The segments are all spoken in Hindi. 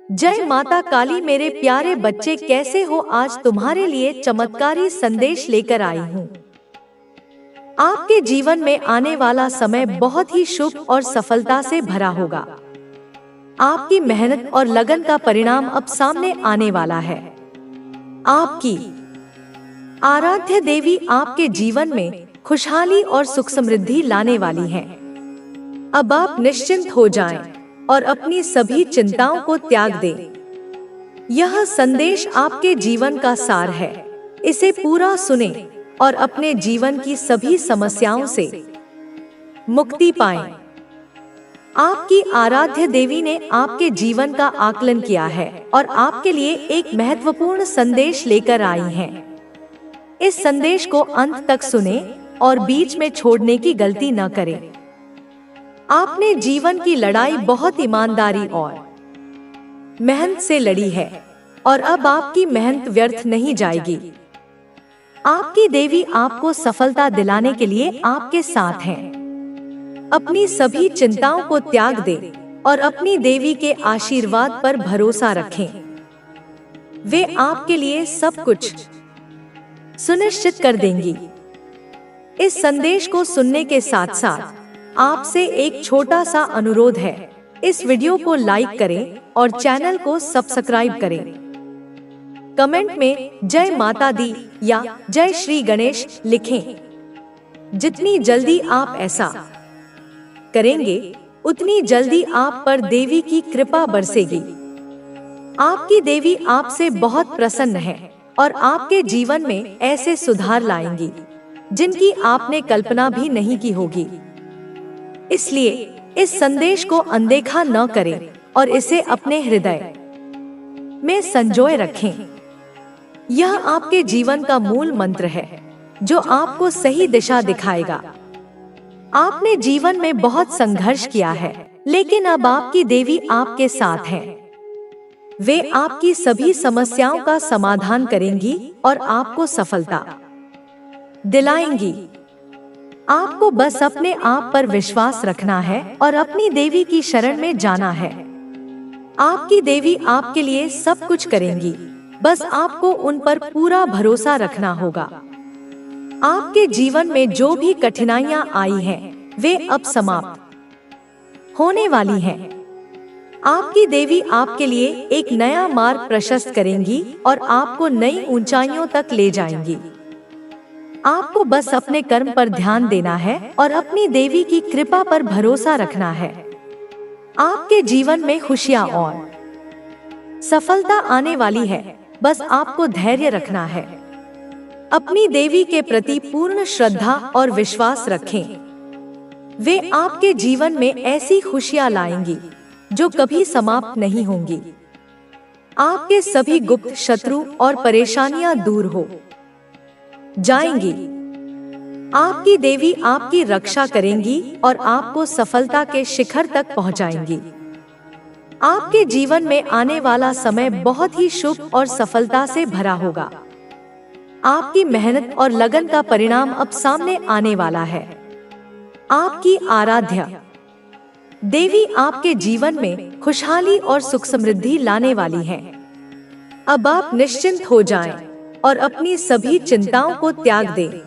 जय माता काली। मेरे प्यारे बच्चे कैसे हो? आज तुम्हारे लिए चमत्कारी संदेश लेकर आई हूँ। आपके जीवन में आने वाला समय बहुत ही शुभ और सफलता से भरा होगा। आपकी मेहनत और लगन का परिणाम अब सामने आने वाला है। आपकी आराध्य देवी आपके जीवन में खुशहाली और सुख समृद्धि लाने वाली है। अब आप निश्चिंत हो जाएं और अपनी सभी चिंताओं को त्याग दें। यह संदेश आपके जीवन का सार है। इसे पूरा सुने और अपने जीवन की सभी समस्याओं से मुक्ति पाएं। आपकी आराध्य देवी ने आपके जीवन का आकलन किया है और आपके लिए एक महत्वपूर्ण संदेश लेकर आई है। इस संदेश को अंत तक सुने और बीच में छोड़ने की गलती न करें। आपने जीवन की लड़ाई बहुत ईमानदारी और मेहनत से लड़ी है और अब आपकी मेहनत व्यर्थ नहीं जाएगी। आपकी देवी आपको सफलता दिलाने के लिए आपके साथ है। अपनी सभी चिंताओं को त्याग दें और अपनी देवी के आशीर्वाद पर भरोसा रखें। वे आपके लिए सब कुछ सुनिश्चित कर देंगी। इस संदेश को सुनने के साथ साथ आपसे एक छोटा सा अनुरोध है। इस वीडियो को लाइक करें और चैनल को सब्सक्राइब करें। कमेंट में जय माता दी या जय श्री गणेश लिखें। जितनी जल्दी आप ऐसा करेंगे उतनी जल्दी आप पर देवी की कृपा बरसेगी। आपकी देवी आपसे बहुत प्रसन्न है और आपके जीवन में ऐसे सुधार लाएंगी जिनकी आपने कल्पना भी नहीं की होगी। इसलिए इस संदेश को अनदेखा न करें और इसे अपने हृदय में संजोए रखें। यह आपके जीवन का मूल मंत्र है जो आपको सही दिशा दिखाएगा। आपने जीवन में बहुत संघर्ष किया है, लेकिन अब आपकी देवी आपके साथ है। वे आपकी सभी समस्याओं का समाधान करेंगी और आपको सफलता दिलाएंगी। आपको बस अपने आप पर विश्वास रखना है और अपनी देवी की शरण में जाना है। आपकी देवी आपके लिए सब कुछ करेंगी, बस आपको उन पर पूरा भरोसा रखना होगा। आपके जीवन में जो भी कठिनाइयां आई हैं, वे अब समाप्त होने वाली हैं। आपकी देवी आपके लिए एक नया मार्ग प्रशस्त करेंगी और आपको नई ऊंचाइयों तक ले जाएंगी। आपको बस अपने कर्म पर ध्यान देना है और अपनी देवी की कृपा पर भरोसा रखना है। आपके जीवन में खुशियां और सफलता आने वाली है, बस आपको धैर्य रखना है। अपनी देवी के प्रति पूर्ण श्रद्धा और विश्वास रखें। वे आपके जीवन में ऐसी खुशियां लाएंगी जो कभी समाप्त नहीं होंगी। आपके सभी गुप्त शत्रु और परेशानियां दूर हो जाएंगी। आपकी देवी आपकी रक्षा करेंगी और आपको सफलता के शिखर तक पहुंचाएंगी। आपके जीवन में आने वाला समय बहुत ही शुभ और सफलता से भरा होगा। आपकी मेहनत और लगन का परिणाम अब सामने आने वाला है। आपकी आराध्या देवी आपके जीवन में खुशहाली और सुख समृद्धि लाने वाली है। अब आप निश्चिंत हो जाएं और अपनी सभी चिंताओं को त्याग दें।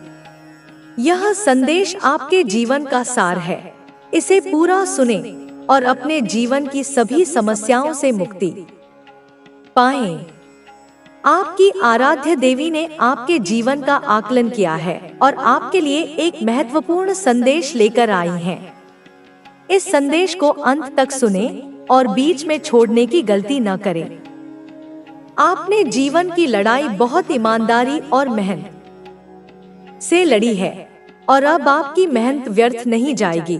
यह संदेश आपके जीवन का सार है। इसे पूरा सुने और अपने जीवन की सभी समस्याओं से मुक्ति पाएं। आपकी आराध्य देवी ने आपके जीवन का आकलन किया है और आपके लिए एक महत्वपूर्ण संदेश लेकर आई है। इस संदेश को अंत तक सुने और बीच में छोड़ने की गलती न करें। आपने जीवन की लड़ाई बहुत ईमानदारी और मेहनत से लड़ी है और अब आपकी मेहनत व्यर्थ नहीं जाएगी।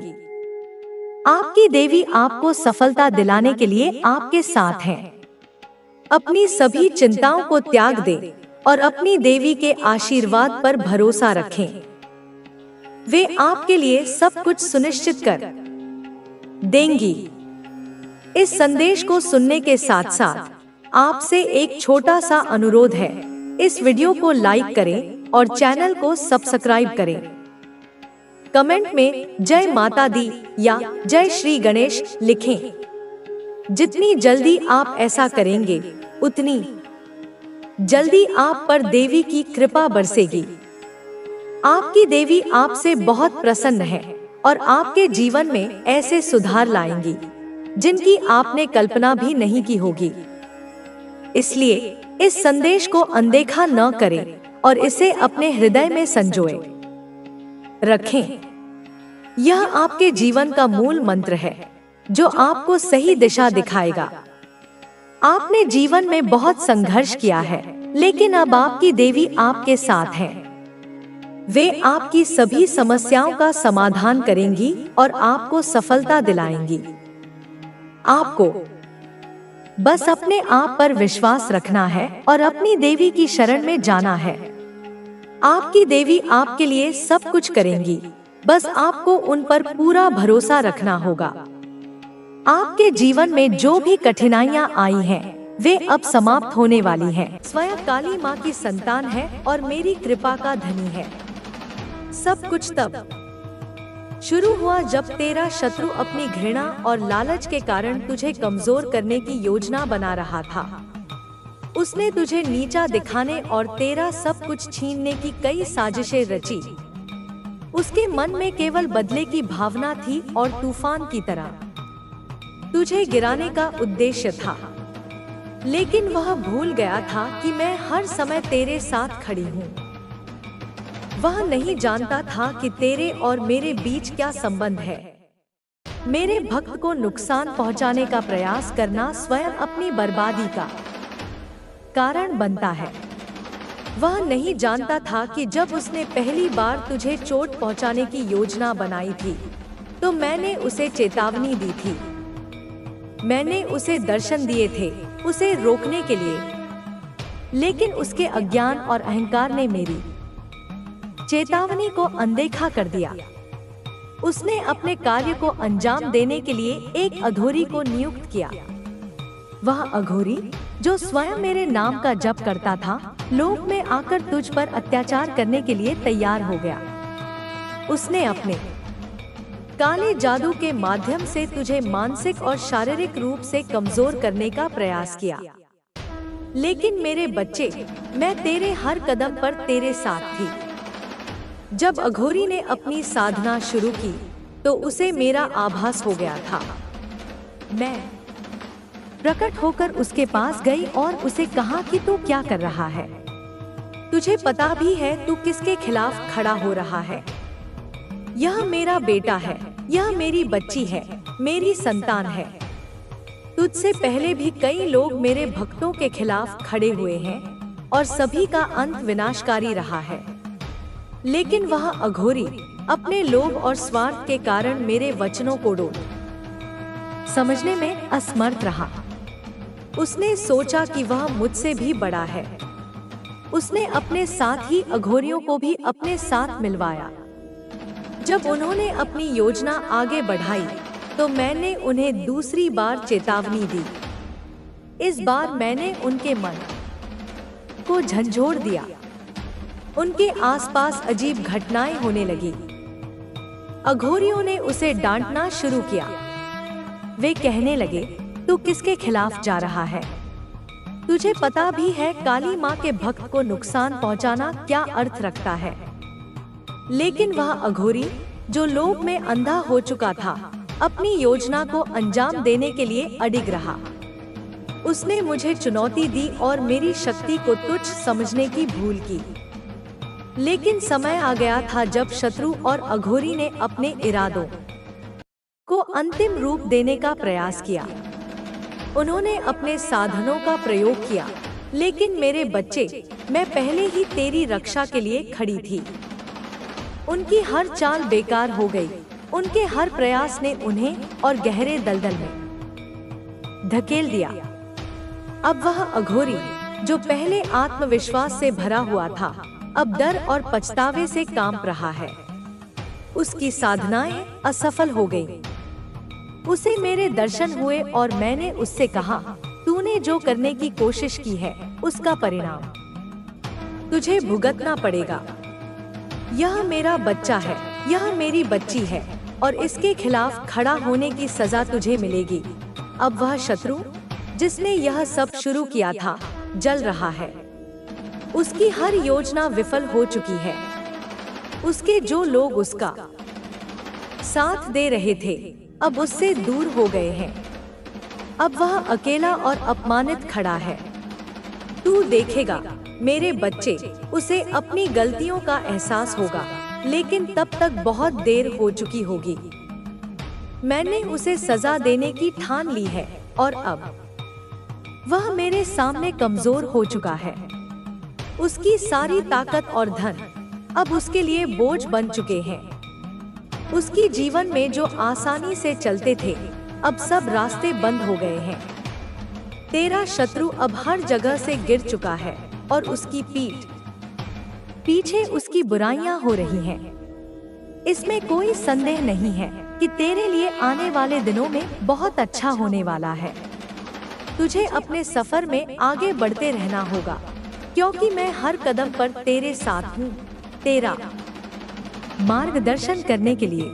आपकी देवी आपको सफलता दिलाने के लिए आपके साथ है। अपनी सभी चिंताओं को त्याग दें और अपनी देवी के आशीर्वाद पर भरोसा रखें। वे आपके लिए सब कुछ सुनिश्चित कर देंगी। इस संदेश को सुनने के साथ साथ आपसे एक छोटा सा अनुरोध है। इस वीडियो को लाइक करें और चैनल को सब्सक्राइब करें। कमेंट में जय माता दी या जय श्री गणेश लिखें। जितनी जल्दी आप ऐसा करेंगे, उतनी जल्दी आप पर देवी की कृपा बरसेगी। आपकी देवी आपसे बहुत प्रसन्न है और आपके जीवन में ऐसे सुधार लाएंगी जिनकी आपने कल्पना भी नहीं की होगी। इसलिए इस संदेश को अनदेखा न करें और इसे अपने हृदय में संजोए रखें। यह आपके जीवन का मूल मंत्र है जो आपको सही दिशा दिखाएगा। आपने जीवन में बहुत संघर्ष किया है, लेकिन अब आपकी देवी आपके साथ है। वे आपकी सभी समस्याओं का समाधान करेंगी और आपको सफलता दिलाएंगी। आपको बस अपने आप पर विश्वास रखना है और अपनी देवी की शरण में जाना है। आपकी देवी आपके लिए सब कुछ करेंगी, बस आपको उन पर पूरा भरोसा रखना होगा। आपके जीवन में जो भी कठिनाइयां आई हैं, वे अब समाप्त होने वाली हैं। स्वयं काली माँ की संतान है और मेरी कृपा का धनी है। सब कुछ तब शुरू हुआ जब तेरा शत्रु अपनी घृणा और लालच के कारण तुझे कमजोर करने की योजना बना रहा था। उसने तुझे नीचा दिखाने और तेरा सब कुछ छीनने की कई साजिशें रची। उसके मन में केवल बदले की भावना थी और तूफान की तरह तुझे गिराने का उद्देश्य था। लेकिन वह भूल गया था कि मैं हर समय तेरे साथ खड़ी हूँ। वह नहीं जानता था कि तेरे और मेरे बीच क्या संबंध है। मेरे भक्त को नुकसान पहुंचाने का प्रयास करना स्वयं अपनी बर्बादी का कारण बनता है। वह नहीं जानता था कि जब उसने पहली बार तुझे चोट पहुंचाने की योजना बनाई थी, तो मैंने उसे चेतावनी दी थी। मैंने उसे दर्शन दिए थे उसे रोकने के लिए, लेकिन उसके अज्ञान और अहंकार ने मेरी चेतावनी को अनदेखा कर दिया। उसने अपने कार्य को अंजाम देने के लिए एक अघोरी को नियुक्त किया। वह अघोरी जो स्वयं मेरे नाम का जप करता था, लोक में आकर तुझ पर अत्याचार करने के लिए तैयार हो गया। उसने अपने काले जादू के माध्यम से तुझे मानसिक और शारीरिक रूप से कमजोर करने का प्रयास किया। लेकिन मेरे बच्चे, मैं तेरे हर कदम पर तेरे साथ थी। जब अघोरी ने अपनी साधना शुरू की, तो उसे मेरा आभास हो गया था। मैं प्रकट होकर उसके पास गई और उसे कहा कि तू क्या कर रहा है? तुझे पता भी है तू किसके खिलाफ खड़ा हो रहा है? यह मेरा बेटा है, यह मेरी बच्ची है, मेरी संतान है। तुझसे पहले भी कई लोग मेरे भक्तों के खिलाफ खड़े हुए हैं और सभी का अंत विनाशकारी रहा है। लेकिन वह अघोरी अपने लोभ और स्वार्थ के कारण मेरे वचनों को समझने में असमर्थ रहा। उसने सोचा कि वह मुझसे भी बड़ा है। उसने अपने साथ ही अघोरियों को भी अपने साथ मिलवाया। जब उन्होंने अपनी योजना आगे बढ़ाई, तो मैंने उन्हें दूसरी बार चेतावनी दी। इस बार मैंने उनके मन को झंझोड़ दिया। उनके आसपास अजीब घटनाएं होने लगी। अघोरियों ने उसे डांटना शुरू किया। वे कहने लगे, तू किसके खिलाफ जा रहा है? तुझे पता भी है काली माँ के भक्त को नुकसान पहुँचाना क्या अर्थ रखता है। लेकिन वह अघोरी जो लोभ में अंधा हो चुका था, अपनी योजना को अंजाम देने के लिए अडिग रहा। उसने मुझे चुनौती दी और मेरी शक्ति को तुच्छ समझने की भूल की। लेकिन समय आ गया था जब शत्रु और अघोरी ने अपने इरादों को अंतिम रूप देने का प्रयास किया। उन्होंने अपने साधनों का प्रयोग किया, लेकिन मेरे बच्चे, मैं पहले ही तेरी रक्षा के लिए खड़ी थी। उनकी हर चाल बेकार हो गई। उनके हर प्रयास ने उन्हें और गहरे दलदल में धकेल दिया। अब वह अघोरी जो पहले आत्मविश्वास से भरा हुआ था, अब डर और पछतावे से कांप रहा है। उसकी साधनाएं असफल हो गईं। उसे मेरे दर्शन हुए और मैंने उससे कहा, तूने जो करने की कोशिश की है, उसका परिणाम तुझे भुगतना पड़ेगा। यह मेरा बच्चा है, यह मेरी बच्ची है और इसके खिलाफ खड़ा होने की सजा तुझे मिलेगी। अब वह शत्रु जिसने यह सब शुरू किया था जल रहा है। उसकी हर योजना विफल हो चुकी है। उसके जो लोग उसका साथ दे रहे थे अब उससे दूर हो गए हैं। अब वह अकेला और अपमानित खड़ा है। तू देखेगा मेरे बच्चे, उसे अपनी गलतियों का एहसास होगा, लेकिन तब तक बहुत देर हो चुकी होगी। मैंने उसे सजा देने की ठान ली है और अब वह मेरे सामने कमजोर हो चुका है। उसकी सारी ताकत और धन अब उसके लिए बोझ बन चुके हैं। उसकी जीवन में जो आसानी से चलते थे अब सब रास्ते बंद हो गए हैं। तेरा शत्रु अब हर जगह से गिर चुका है और उसकी पीछे उसकी बुराइयां हो रही हैं। इसमें कोई संदेह नहीं है कि तेरे लिए आने वाले दिनों में बहुत अच्छा होने वाला है। तुझे अपने सफर में आगे बढ़ते रहना होगा, क्योंकि मैं हर कदम पर तेरे साथ हूँ, तेरा मार्गदर्शन करने के लिए।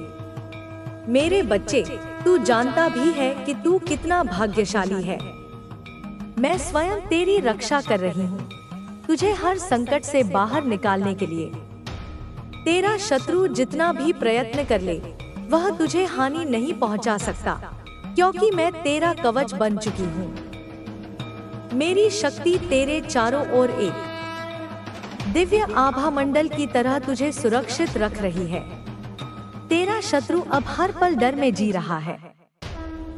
मेरे बच्चे, तू जानता भी है कि तू कितना भाग्यशाली है। मैं स्वयं तेरी रक्षा कर रही हूँ, तुझे हर संकट से बाहर निकालने के लिए। तेरा शत्रु जितना भी प्रयत्न कर ले, वह तुझे हानि नहीं पहुँचा सकता, क्योंकि मैं तेरा कवच बन चुकी हूँ। मेरी शक्ति तेरे चारों ओर एक दिव्य आभा मंडल की तरह तुझे सुरक्षित रख रही है। तेरा शत्रु अब हर पल डर में जी रहा है।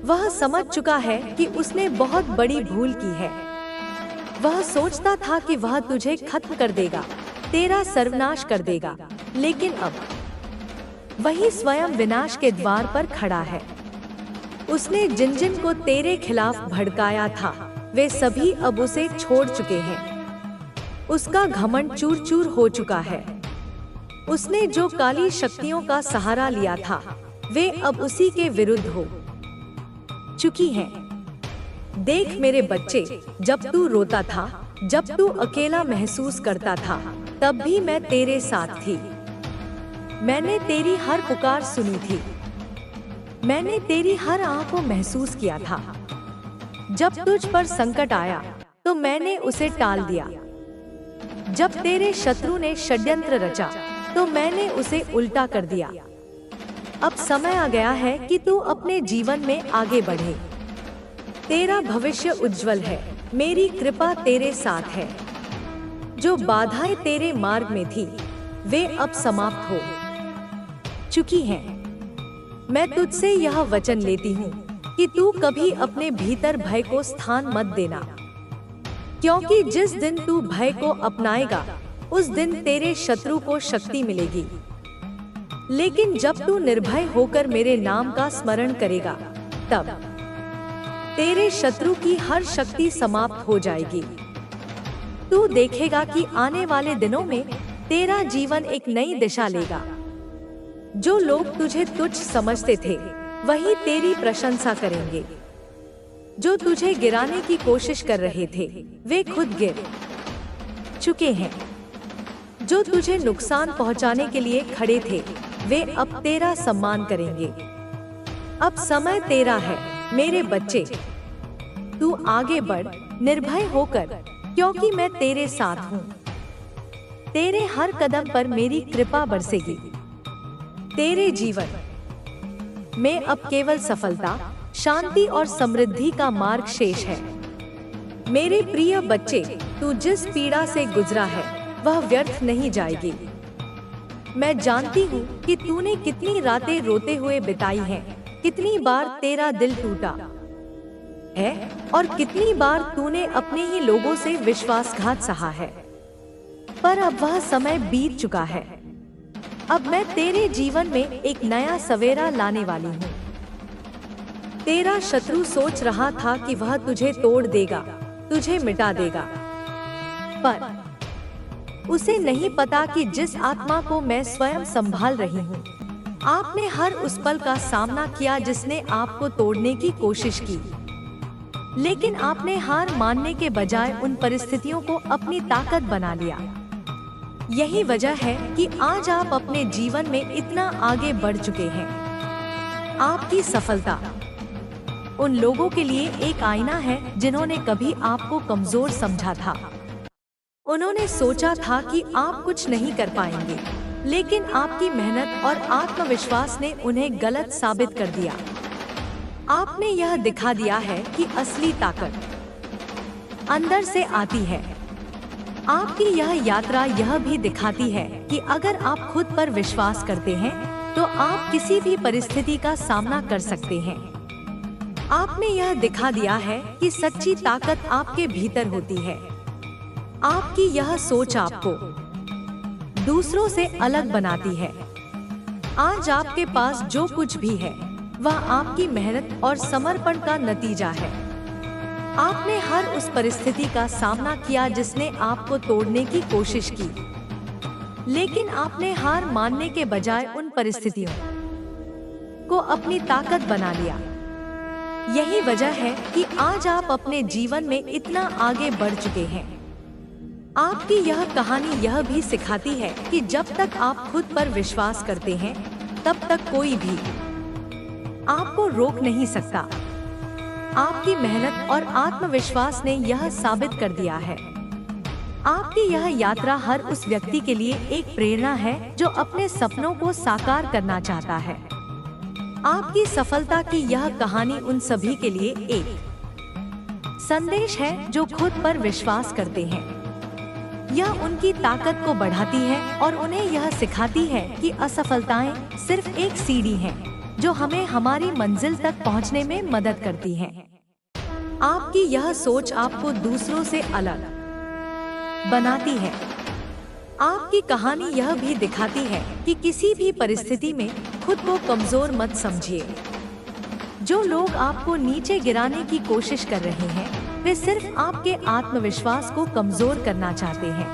वह समझ चुका है कि उसने बहुत बड़ी भूल की है। वह सोचता था कि वह तुझे खत्म कर देगा, तेरा सर्वनाश कर देगा, लेकिन अब वही स्वयं विनाश के द्वार पर खड़ा है। उसने जिन जिन को तेरे खिलाफ भड़काया था वे सभी अब उसे छोड़ चुके हैं। उसका घमंड चूर चूर हो चुका है। उसने जो काली शक्तियों का सहारा लिया था वे अब उसी के विरुद्ध हो चुकी हैं। देख मेरे बच्चे, जब तू रोता था, जब तू अकेला महसूस करता था, तब भी मैं तेरे साथ थी। मैंने तेरी हर पुकार सुनी थी। मैंने तेरी हर आह को महसूस किया था। जब तुझ पर संकट आया तो मैंने उसे टाल दिया। जब तेरे शत्रु ने षड्यंत्र रचा तो मैंने उसे उल्टा कर दिया। अब समय आ गया है कि तू अपने जीवन में आगे बढ़े। तेरा भविष्य उज्जवल है, मेरी कृपा तेरे साथ है। जो बाधाएं तेरे मार्ग में थी वे अब समाप्त हो चुकी हैं। मैं तुझसे यह वचन लेती हूँ कि तू कभी अपने भीतर भय को स्थान मत देना, क्योंकि जिस दिन तू भय को अपनाएगा उस दिन तेरे शत्रु को शक्ति मिलेगी। लेकिन जब तू निर्भय होकर मेरे नाम का स्मरण करेगा तब तेरे शत्रु की हर शक्ति समाप्त हो जाएगी। तू देखेगा कि आने वाले दिनों में तेरा जीवन एक नई दिशा लेगा। जो लोग तुझे तुच्छ समझते थे वही तेरी प्रशंसा करेंगे। जो तुझे गिराने की कोशिश कर रहे थे वे खुद गिर चुके हैं। जो तुझे नुकसान पहुंचाने के लिए खड़े थे वे अब तेरा सम्मान करेंगे। अब समय तेरा है मेरे बच्चे। तू आगे बढ़ निर्भय होकर, क्योंकि मैं तेरे साथ हूँ। तेरे हर कदम पर मेरी कृपा बरसेगी। तेरे जीवन में अब केवल सफलता, शांति और समृद्धि का मार्ग शेष है। मेरे प्रिय बच्चे, तू जिस पीड़ा से गुजरा है वह व्यर्थ नहीं जाएगी। मैं जानती हूँ कि तूने कितनी रातें रोते हुए बिताई हैं, कितनी बार तेरा दिल टूटा है और कितनी बार तूने अपने ही लोगों से विश्वासघात सहा है। पर अब वह समय बीत चुका है। अब मैं तेरे जीवन में एक नया सवेरा लाने वाली हूँ। तेरा शत्रु सोच रहा था कि वह तुझे तोड़ देगा, तुझे मिटा देगा, पर उसे नहीं पता कि जिस आत्मा को मैं स्वयं संभाल रही हूँ, आपने हर उस पल का सामना किया जिसने आपको तोड़ने की कोशिश की, लेकिन आपने हार मानने के बजाय उन परिस्थितियों को अपनी ताकत बना लिया। यही वजह है कि आज आप अपने जीवन में इतना आगे बढ़ चुके हैं। आपकी सफलता उन लोगों के लिए एक आईना है जिन्होंने कभी आपको कमजोर समझा था। उन्होंने सोचा था कि आप कुछ नहीं कर पाएंगे, लेकिन आपकी मेहनत और आत्मविश्वास ने उन्हें गलत साबित कर दिया। आपने यह दिखा दिया है कि असली ताकत अंदर से आती है। आपकी यह यात्रा यह भी दिखाती है कि अगर आप खुद पर विश्वास करते हैं तो आप किसी भी परिस्थिति का सामना कर सकते हैं। आपने यह दिखा दिया है कि सच्ची ताकत आपके भीतर होती है। आपकी यह सोच आपको दूसरों से अलग बनाती है। आज आपके पास जो कुछ भी है वह आपकी मेहनत और समर्पण का नतीजा है। आपने हर उस परिस्थिति का सामना किया जिसने आपको तोड़ने की कोशिश की, लेकिन आपने हार मानने के बजाय उन परिस्थितियों को अपनी ताकत बना लिया। यही वजह है कि आज आप अपने जीवन में इतना आगे बढ़ चुके हैं। आपकी यह कहानी यह भी सिखाती है कि जब तक आप खुद पर विश्वास करते हैं तब तक कोई भी आपको रोक नहीं सकता। आपकी मेहनत और आत्मविश्वास ने यह साबित कर दिया है। आपकी यह यात्रा हर उस व्यक्ति के लिए एक प्रेरणा है जो अपने सपनों को साकार करना चाहता है। आपकी सफलता की यह कहानी उन सभी के लिए एक संदेश है जो खुद पर विश्वास करते हैं। यह उनकी ताकत को बढ़ाती है और उन्हें यह सिखाती है कि असफलताएं सिर्फ एक सीढ़ी हैं जो हमें हमारी मंजिल तक पहुंचने में मदद करती है। आपकी यह सोच आपको दूसरों से अलग बनाती है। आपकी कहानी यह भी दिखाती है कि किसी भी परिस्थिति में खुद को कमजोर मत समझिए। जो लोग आपको नीचे गिराने की कोशिश कर रहे हैं वे सिर्फ आपके आत्मविश्वास को कमजोर करना चाहते हैं,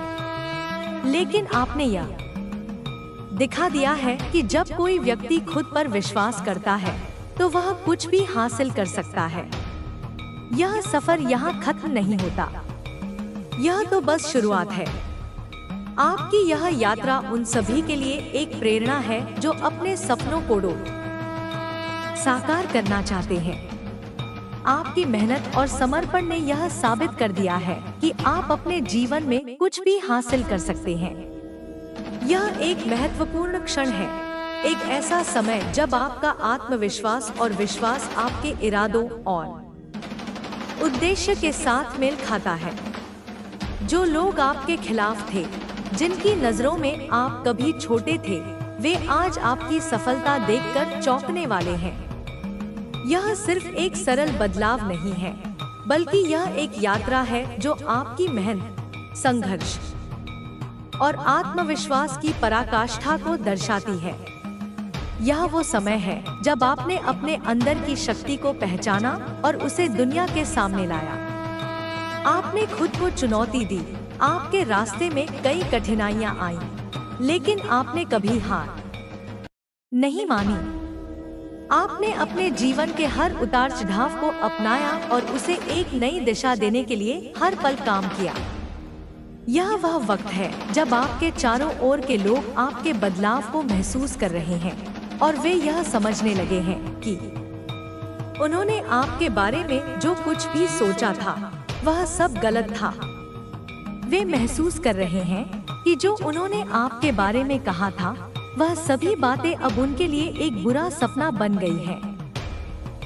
लेकिन आपने यह दिखा दिया है कि जब कोई व्यक्ति खुद पर विश्वास करता है तो वह कुछ भी हासिल कर सकता है। यह सफर यहाँ खत्म नहीं होता, यह तो बस शुरुआत है। आपकी यह यात्रा उन सभी के लिए एक प्रेरणा है जो अपने सपनों को साकार करना चाहते हैं। आपकी मेहनत और समर्पण ने यह साबित कर दिया है कि आप अपने जीवन में कुछ भी हासिल कर सकते हैं। यह एक महत्वपूर्ण क्षण है, एक ऐसा समय जब आपका आत्मविश्वास और विश्वास आपके इरादों और उद्देश्य के साथ मेल खाता है। जो लोग आपके खिलाफ थे, जिनकी नजरों में आप कभी छोटे थे, वे आज आपकी सफलता देखकर चौंकने वाले हैं। यह सिर्फ एक सरल बदलाव नहीं है, बल्कि यह एक यात्रा है जो आपकी मेहनत, संघर्ष और आत्मविश्वास की पराकाष्ठा को दर्शाती है। यह वो समय है जब आपने अपने अंदर की शक्ति को पहचाना और उसे दुनिया के सामने लाया। आपने खुद को चुनौती दी, आपके रास्ते में कई कठिनाइयां आईं, लेकिन आपने कभी हार नहीं मानी। आपने अपने जीवन के हर उतार चढ़ाव को अपनाया और उसे एक नई दिशा देने के लिए हर पल काम किया। यह वह वक्त है जब आपके चारों ओर के लोग आपके बदलाव को महसूस कर रहे हैं और वे यह समझने लगे हैं कि उन्होंने आपके बारे में जो कुछ भी सोचा था वह सब गलत था। वे महसूस कर रहे हैं कि जो उन्होंने आपके बारे में कहा था वह सभी बातें अब उनके लिए एक बुरा सपना बन गई है।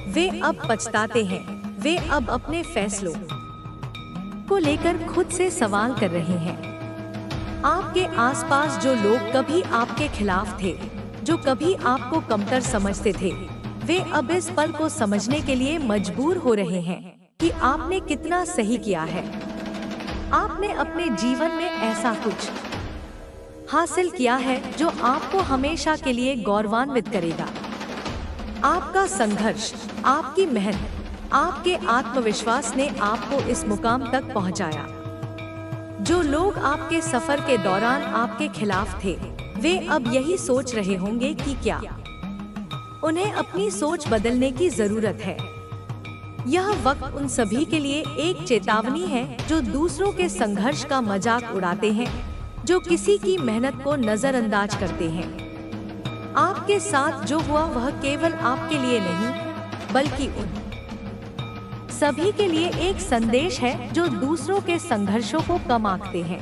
वे अब पछताते हैं, वे अब अपने फैसलों को लेकर खुद से सवाल कर रहे हैं। आपके आसपास जो लोग कभी आपके खिलाफ थे, जो कभी आपको कमतर समझते थे, वे अब इस पल को समझने के लिए मजबूर हो रहे हैं कि आपने कितना सही किया है। आपने अपने जीवन में ऐसा कुछ हासिल किया है जो आपको हमेशा के लिए गौरवान्वित करेगा। आपका संघर्ष, आपकी मेहनत, आपके आत्मविश्वास ने आपको इस मुकाम तक पहुंचाया। जो लोग आपके सफर के दौरान आपके खिलाफ थे, वे अब यही सोच रहे होंगे कि क्या उन्हें अपनी सोच बदलने की जरूरत है। यह वक्त उन सभी के लिए एक चेतावनी है जो दूसरों के संघर्ष का मजाक उड़ाते हैं, जो किसी की मेहनत को नजरअंदाज करते हैं। आपके साथ जो हुआ वह केवल आपके लिए नहीं, बल्कि उन सभी के लिए एक संदेश है जो दूसरों के संघर्षों को कम आंकते हैं।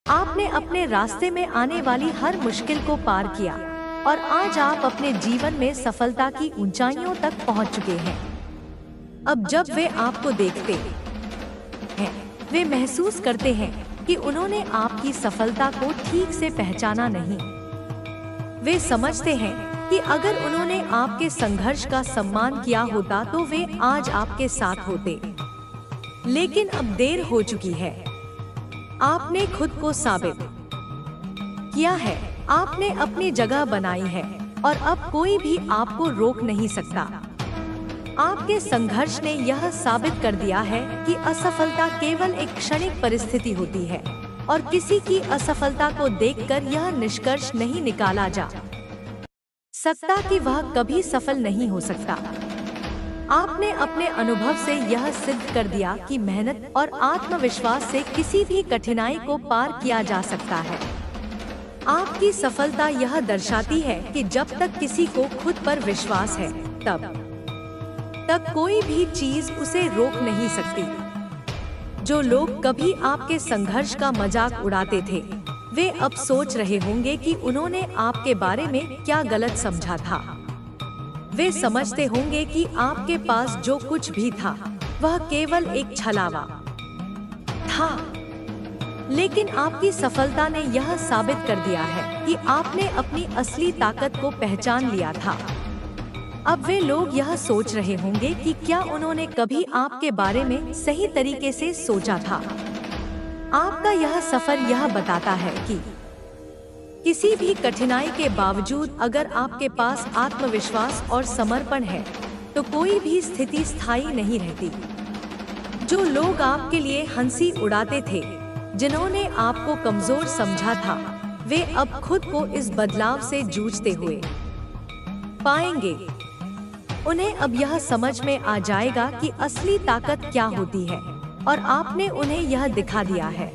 आपने अपने रास्ते में आने वाली हर मुश्किल को पार किया और आज आप अपने जीवन में सफलता की ऊंचाइयों तक पहुंच चुके हैं। अब जब वे आपको देखते हैं, वे महसूस करते हैं कि उन्होंने आपकी सफलता को ठीक से पहचाना नहीं। वे समझते हैं कि अगर उन्होंने आपके संघर्ष का सम्मान किया होता तो वे आज आपके साथ होते। लेकिन अब देर हो चुकी है। आपने खुद को साबित किया है, आपने अपनी जगह बनाई है और अब कोई भी आपको रोक नहीं सकता। आपके संघर्ष ने यह साबित कर दिया है कि असफलता केवल एक क्षणिक परिस्थिति होती है और किसी की असफलता को देखकर यह निष्कर्ष नहीं निकाला जा सकता कि वह कभी सफल नहीं हो सकता। आपने अपने अनुभव से यह सिद्ध कर दिया कि मेहनत और आत्मविश्वास से किसी भी कठिनाई को पार किया जा सकता है। आपकी सफलता यह दर्शाती है कि जब तक किसी को खुद पर विश्वास है, तब तक कोई भी चीज उसे रोक नहीं सकती। जो लोग कभी आपके संघर्ष का मजाक उड़ाते थे, वे अब सोच रहे होंगे कि उन्होंने आपके बारे में क्या गलत समझा था। वे समझते होंगे कि आपके पास जो कुछ भी था वह केवल एक छलावा था। लेकिन आपकी सफलता ने यह साबित कर दिया है कि आपने अपनी असली ताकत को पहचान लिया था। अब वे लोग यह सोच रहे होंगे कि क्या उन्होंने कभी आपके बारे में सही तरीके से सोचा था। आपका यह सफर यह बताता है कि किसी भी कठिनाई के बावजूद अगर आपके पास आत्मविश्वास और समर्पण है तो कोई भी स्थिति स्थायी नहीं रहती। जो लोग आपके लिए हंसी उड़ाते थे, जिन्होंने आपको कमजोर समझा था, वे अब खुद को इस बदलाव से जूझते हुए पाएंगे। उन्हें अब यह समझ में आ जाएगा कि असली ताकत क्या होती है और आपने उन्हें यह दिखा दिया है।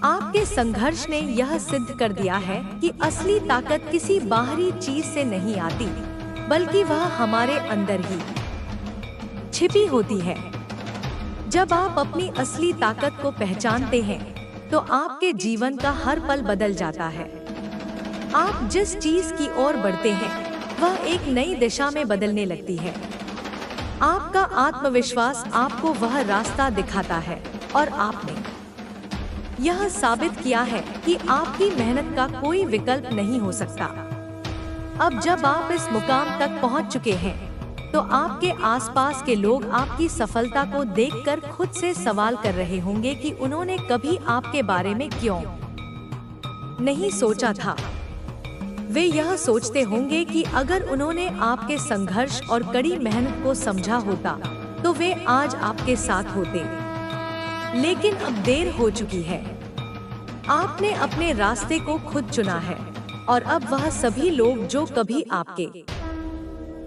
आपके संघर्ष ने यह सिद्ध कर दिया है कि असली ताकत किसी बाहरी चीज से नहीं आती, बल्कि वह हमारे अंदर ही छिपी होती है। जब आप अपनी असली ताकत को पहचानते हैं, तो आपके जीवन का हर पल बदल जाता है। आप जिस चीज की ओर बढ़ते हैं, वह एक नई दिशा में बदलने लगती है। आपका आत्मविश्वास आपको वह रास्ता दिखाता है और आपने यह साबित किया है कि आपकी मेहनत का कोई विकल्प नहीं हो सकता। अब जब आप इस मुकाम तक पहुंच चुके हैं, तो आपके आसपास के लोग आपकी सफलता को देखकर खुद से सवाल कर रहे होंगे कि उन्होंने कभी आपके बारे में क्यों नहीं सोचा था। वे यह सोचते होंगे कि अगर उन्होंने आपके संघर्ष और कड़ी मेहनत को समझा होता, तो वे आज आपके साथ होते। लेकिन अब देर हो चुकी है। आपने अपने रास्ते को खुद चुना है और अब वह सभी लोग जो कभी आपके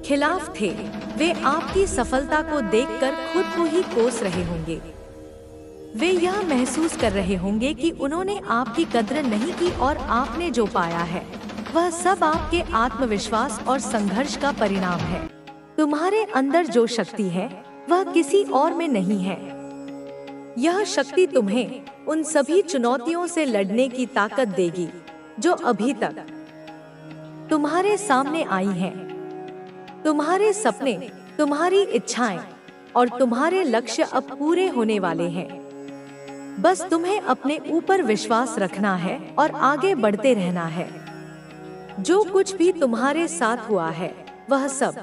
खिलाफ थे, वे आपकी सफलता को देखकर खुद को ही कोस रहे होंगे। वे यह महसूस कर रहे होंगे कि उन्होंने आपकी कद्र नहीं की और आपने जो पाया है वह सब आपके आत्मविश्वास और संघर्ष का परिणाम है। तुम्हारे अंदर जो शक्ति है वह किसी और में नहीं है। यह शक्ति तुम्हें उन सभी चुनौतियों से लड़ने की ताकत देगी जो अभी तक तुम्हारे सामने आई हैं। तुम्हारे सपने, तुम्हारी इच्छाएं और तुम्हारे लक्ष्य अब पूरे होने वाले हैं। बस तुम्हें अपने ऊपर विश्वास रखना है और आगे बढ़ते रहना है। जो कुछ भी तुम्हारे साथ हुआ है, वह सब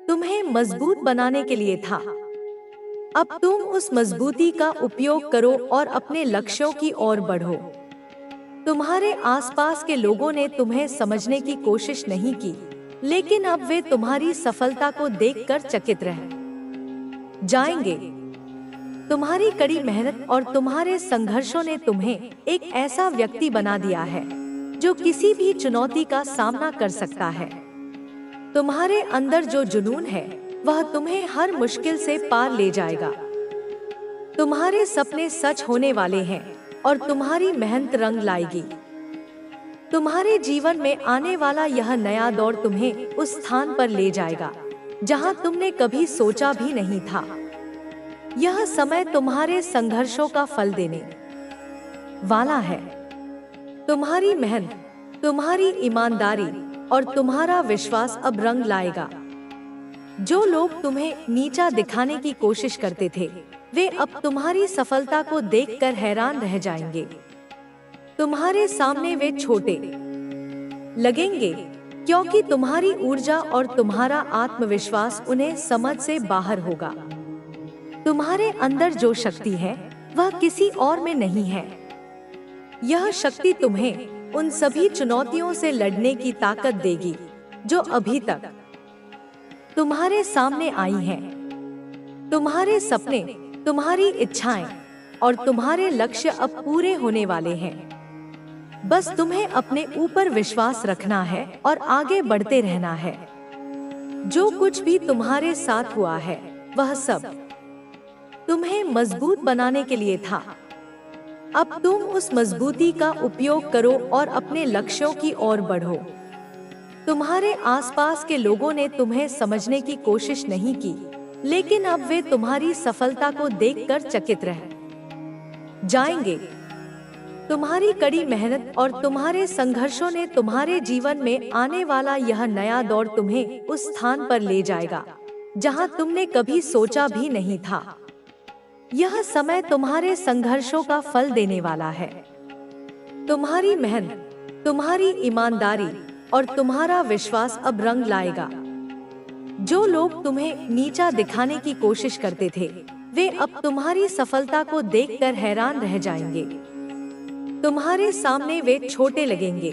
तुम्हें मजबूत बनाने के लिए था। अब तुम उस मजबूती का उपयोग करो और अपने लक्ष्यों की ओर बढ़ो। तुम्हारे आसपास के लोगों ने तुम्हें समझने की कोशिश नहीं की, लेकिन अब वे तुम्हारी सफलता को देखकर चकित रह जाएंगे। तुम्हारी कड़ी मेहनत और तुम्हारे संघर्षों ने तुम्हें एक ऐसा व्यक्ति बना दिया है जो किसी भी चुनौती का सामना कर सकता है। तुम्हारे अंदर जो जुनून है, वह तुम्हें हर मुश्किल से पार ले जाएगा। तुम्हारे सपने सच होने वाले हैं और तुम्हारी मेहनत रंग लाएगी। तुम्हारे जीवन में आने वाला यह नया दौर तुम्हें उस स्थान पर ले जाएगा जहां तुमने कभी सोचा भी नहीं था। यह समय तुम्हारे संघर्षों का फल देने वाला है। तुम्हारी मेहनत, तुम्हारी ईमानदारी और तुम्हारा विश्वास अब रंग लाएगा। जो लोग तुम्हें नीचा दिखाने की कोशिश करते थे, वे अब तुम्हारी सफलता को देखकर हैरान रह जाएंगे। तुम्हारे सामने वे छोटे लगेंगे, क्योंकि तुम्हारी ऊर्जा और तुम्हारा आत्मविश्वास उन्हें समझ से बाहर होगा। तुम्हारे अंदर जो शक्ति है, वह किसी और में नहीं है। यह शक्ति तुम्हें उन सभी चुनौतियों से लड़ने की ताकत देगी जो अभी तक तुम्हारे सामने आई हैं। तुम्हारे सपने, तुम्हारी इच्छाएं और तुम्हारे लक्ष्य अब पूरे होने वाले हैं। बस तुम्हें अपने ऊपर विश्वास रखना है और आगे बढ़ते रहना है। जो कुछ भी तुम्हारे साथ हुआ है, वह सब तुम्हें मजबूत बनाने के लिए था। अब तुम उस मजबूती का उपयोग करो और अपने लक्ष्यों की ओर बढ़ो। तुम्हारे आसपास के लोगों ने तुम्हें समझने की कोशिश नहीं की, लेकिन अब वे तुम्हारी सफलता को देखकर चकित रह जाएंगे। तुम्हारी कड़ी मेहनत और तुम्हारे संघर्षों ने तुम्हारे जीवन में आने वाला यह नया दौर तुम्हें उस स्थान पर ले जाएगा जहां तुमने कभी सोचा भी नहीं था। यह समय तुम्हारे संघर्षों का फल देने वाला है। तुम्हारी मेहनत, तुम्हारी ईमानदारी और तुम्हारा विश्वास अब रंग लाएगा। जो लोग तुम्हें नीचा दिखाने की कोशिश करते थे, वे अब तुम्हारी सफलता को देखकर हैरान रह जाएंगे। तुम्हारे सामने वे छोटे लगेंगे,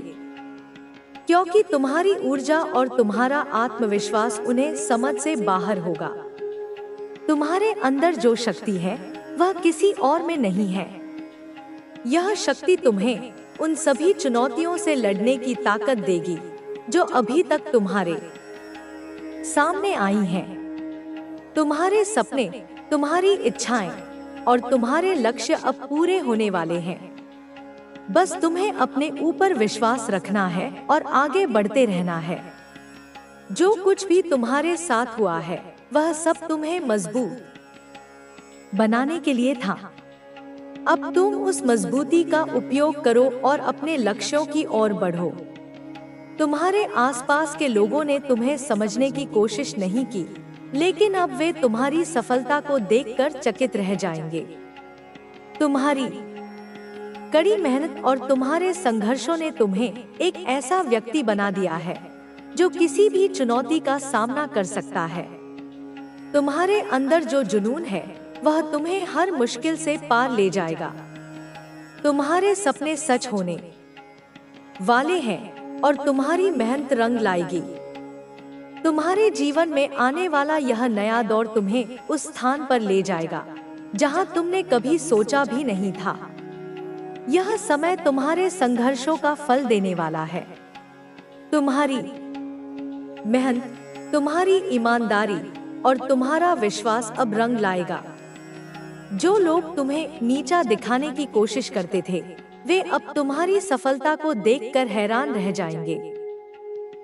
क्योंकि तुम्हारी ऊर्जा और तुम्हारा आत्मविश्वास उन्हें समझ से बाहर होगा। तुम्हारे अंदर जो शक्ति है, वह किसी और में नहीं है। यह शक्ति तुम्हें उन सभी चुनौतियों से लड़ने की ताकत देगी जो अभी तक तुम्हारे सामने आई हैं। तुम्हारे सपने, तुम्हारी इच्छाएं और तुम्हारे लक्ष्य अब पूरे होने वाले हैं। बस तुम्हें अपने ऊपर विश्वास रखना है और आगे बढ़ते रहना है। जो कुछ भी तुम्हारे साथ हुआ है, वह सब तुम्हें मजबूत बनाने के लिए था। अब तुम उस मजबूती का उपयोग करो और अपने लक्ष्यों की ओर बढ़ो। तुम्हारे आसपास के लोगों ने तुम्हें समझने की कोशिश नहीं की, लेकिन अब वे तुम्हारी सफलता को देखकर चकित रह जाएंगे। तुम्हारी कड़ी मेहनत और तुम्हारे संघर्षों ने तुम्हें एक ऐसा व्यक्ति बना दिया है जो किसी भी चुनौती का सामना कर सकता है। तुम्हारे अंदर जो जुनून है, वह तुम्हें हर मुश्किल से पार ले जाएगा। तुम्हारे सपने सच होने वाले हैं और तुम्हारी मेहनत रंग लाएगी। तुम्हारे जीवन में आने वाला यह नया दौर तुम्हें उस स्थान पर ले जाएगा जहां तुमने कभी सोचा भी नहीं था। यह समय तुम्हारे संघर्षों का फल देने वाला है। तुम्हारी मेहनत, तुम्हारी ईमानदारी और तुम्हारा विश्वास अब रंग लाएगा। जो लोग तुम्हें नीचा दिखाने की कोशिश करते थे, वे अब तुम्हारी सफलता को देखकर हैरान रह जाएंगे।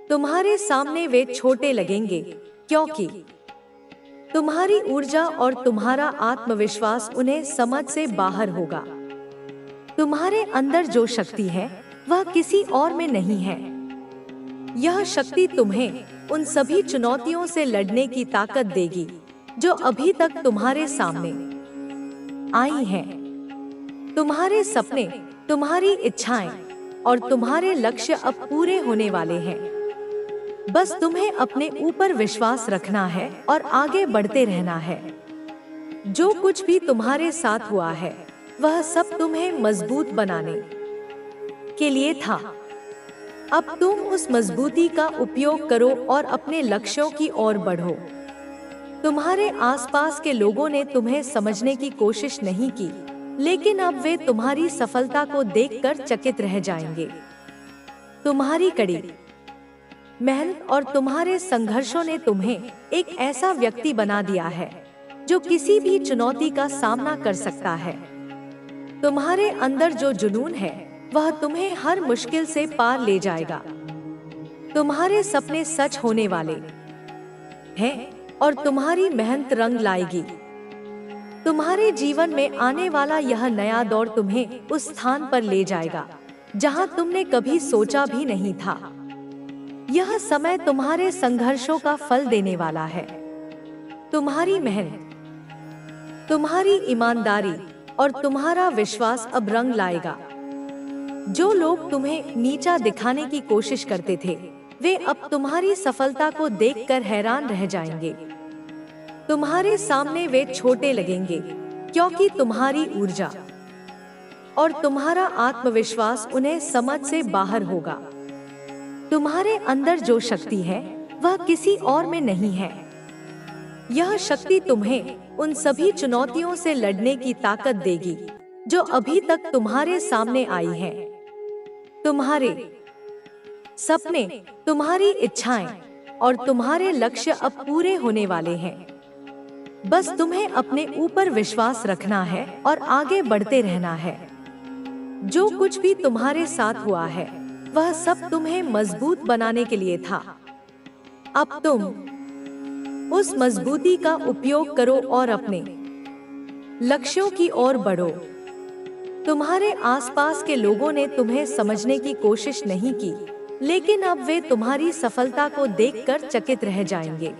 तुम्हारे सामने वे छोटे लगेंगे, क्योंकि तुम्हारी ऊर्जा और तुम्हारा आत्मविश्वास उन्हें समझ से बाहर होगा। तुम्हारे अंदर जो शक्ति है, वह किसी और में नहीं है। यह शक्ति तुम्हें उन सभी चुनौतियों से लड़ने की ताकत देगी जो अभी तक तुम्हारे सामने आई हैं। तुम्हारे सपने, तुम्हारी इच्छाएं और तुम्हारे लक्ष्य अब पूरे होने वाले हैं। बस तुम्हें अपने ऊपर विश्वास रखना है और आगे बढ़ते रहना है। जो कुछ भी तुम्हारे साथ हुआ है, वह सब तुम्हें मजबूत बनाने के लिए था। अब तुम उस मजबूती का उपयोग करो और अपने लक्ष्यों की ओर बढ़ो। तुम्हारे आसपास के लोगों ने तुम्हें समझने की कोशिश नहीं की, लेकिन अब वे तुम्हारी सफलता को देखकर चकित रह जाएंगे। तुम्हारी कड़ी मेहनत और तुम्हारे संघर्षों ने तुम्हें एक ऐसा व्यक्ति बना दिया है जो किसी भी चुनौती का सामना कर सकता है। तुम्हारे अंदर जो जुनून है, वह तुम्हें हर मुश्किल से पार ले जाएगा। तुम्हारे सपने सच होने वाले हैं और तुम्हारी मेहनत रंग लाएगी। तुम्हारे जीवन में आने वाला यह नया दौर तुम्हें उस स्थान पर ले जाएगा जहां तुमने कभी सोचा भी नहीं था। यह समय तुम्हारे संघर्षों का फल देने वाला है। तुम्हारी मेहनत, तुम्हारी ईमानदारी और तुम्हारा विश्वास अब रंग लाएगा। जो लोग तुम्हें नीचा दिखाने की कोशिश करते थे, वे अब तुम्हारी सफलता को देखकर हैरान रह जाएंगे। तुम्हारे सामने वे छोटे लगेंगे, क्योंकि तुम्हारी ऊर्जा और तुम्हारा आत्मविश्वास उन्हें समझ से बाहर होगा। तुम्हारे अंदर जो शक्ति है, वह किसी और में नहीं है। यह शक्ति तुम्हें उन सभी चुनौतियों से लड़ने की ताकत देगी जो अभी तक तुम्हारे सामने आई हैं। तुम्हारे सपने, तुम्हारी इच्छाएं और तुम्हारे लक्ष्य अब पूरे होने वाले हैं। बस तुम्हें अपने ऊपर विश्वास रखना है और आगे बढ़ते रहना है। जो कुछ भी तुम्हारे साथ हुआ है, वह सब तुम्हें मजबूत बनाने के लिए था। अब तुम उस मजबूती का उपयोग करो और अपने लक्ष्यों की ओर बढ़ो। तुम्हारे आसपास के लोगों ने तुम्हें समझने की कोशिश नहीं की, लेकिन अब वे तुम्हारी सफलता को देखकर चकित रह जाएंगे।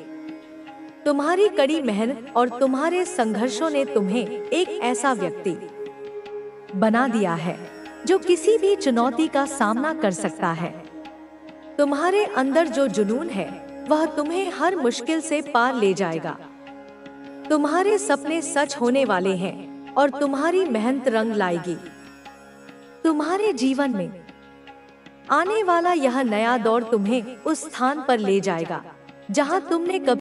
तुम्हारी कड़ी मेहनत और तुम्हारे संघर्षों ने तुम्हें एक ऐसा व्यक्ति बना दिया है जो किसी भी चुनौती का सामना कर सकता है। तुम्हारे अंदर जो जुनून है, वह तुम्हें हर मुश्किल से पार ले जाएगा। तुम्हारे सपने सच होने वाले हैं और तुम्हारी मेहनत रंग लाएगी। तुम्हारे जीवन में आने वाला यह नया दौर तुम्हें उस स्थान पर ले जाएगा जहां तुमने कभी